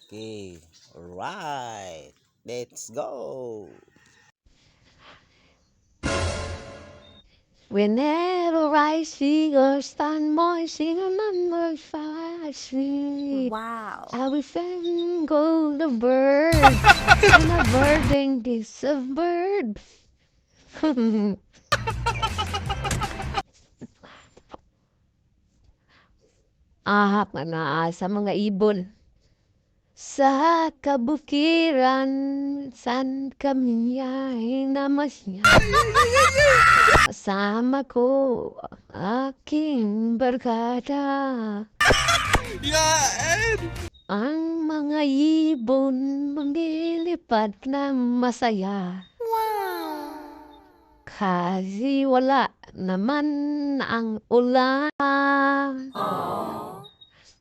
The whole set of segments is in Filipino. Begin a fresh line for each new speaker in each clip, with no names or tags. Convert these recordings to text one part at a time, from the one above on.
Okay, alright. Let's go.
Whenever I see or stand by, sing a number five, sweet.
Wow.
I will sing go the bird, and a bird and this a bird. Ahak na naa sa mga ibon. Sa kabukiran, san kami ay namasya. Kasama ko aking barkada. Ang mga ibon maglilipad na masaya. Kasi wala naman ang ulan.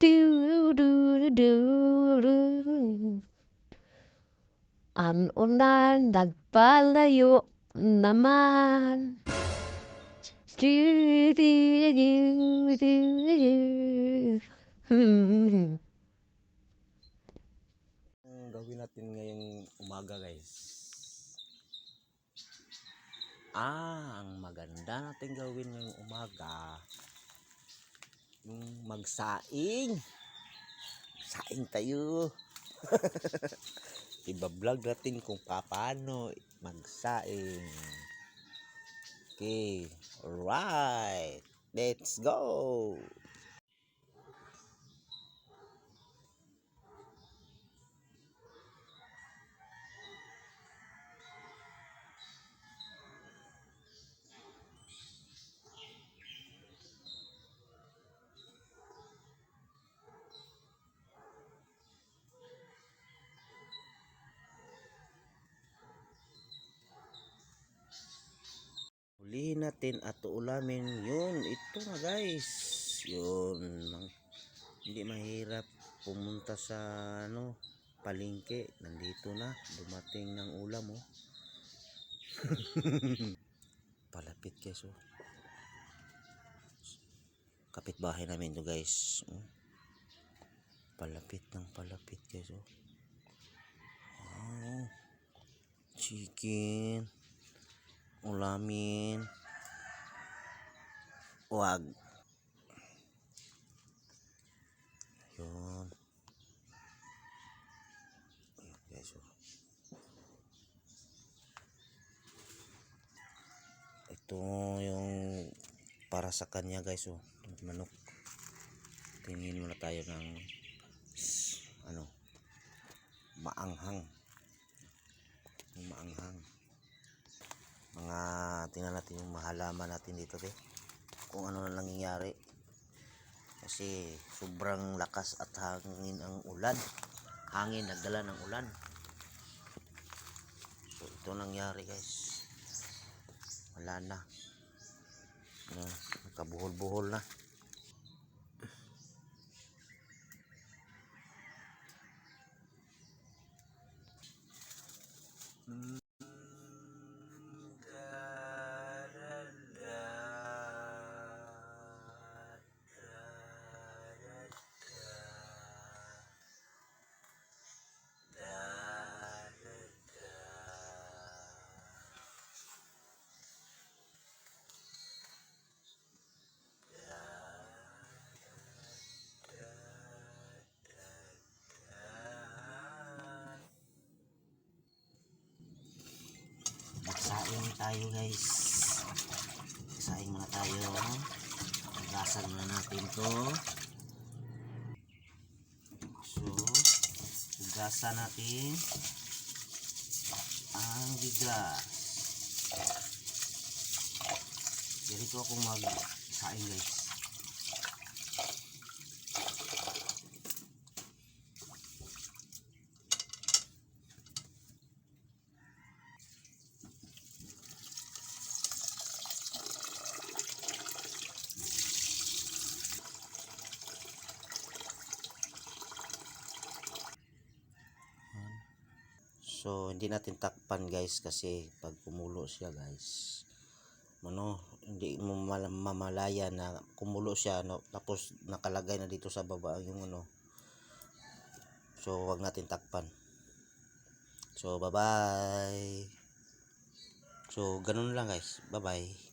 Du, du, du, du, du. Ang ulan nagpalayo naman. Du, du, du, du, du.
Ang gawin natin ngayong umaga, guys. Ang maganda natin gawin ngayong umaga, yung magsaing. Saing tayo. Iba-vlog natin kung paano magsaing. Okay, alright. Let's go. Hulihin natin at ulamin yun. Ito na, guys. Yun. Hindi mahirap pumunta sa palengke. Nandito na. Dumating ng ulam, oh. Palapit, guys, oh. Kapitbahay namin to, guys. Palapit ng palapit, guys, oh. Oh. Chicken. Ulamin. Wag. Yun. Ayan, guys, oh. Ito yung para sa kanya, guys, oh. Manok. Tingin muna tayo ng maanghang. Maanghang. Tingnan natin yung mahalaman natin dito, kung ano na nangyayari. Kasi sobrang lakas at hangin ang ulan. Hangin nagdala ng ulan. So ito nangyari, guys. Wala na. Nakabuhol-buhol na. Magsaing tayo, guys. Magsaing muna tayo. Hugasan muna natin to. So, hugasan natin ang bigas. Ganito ako magsaing, guys. So hindi natin takpan, guys, kasi pag kumulo siya, guys, hindi mo mamalaya na kumulo siya, tapos nakalagay na dito sa baba yung So, wag natin takpan. So, bye-bye. So, ganun lang guys. Bye-bye.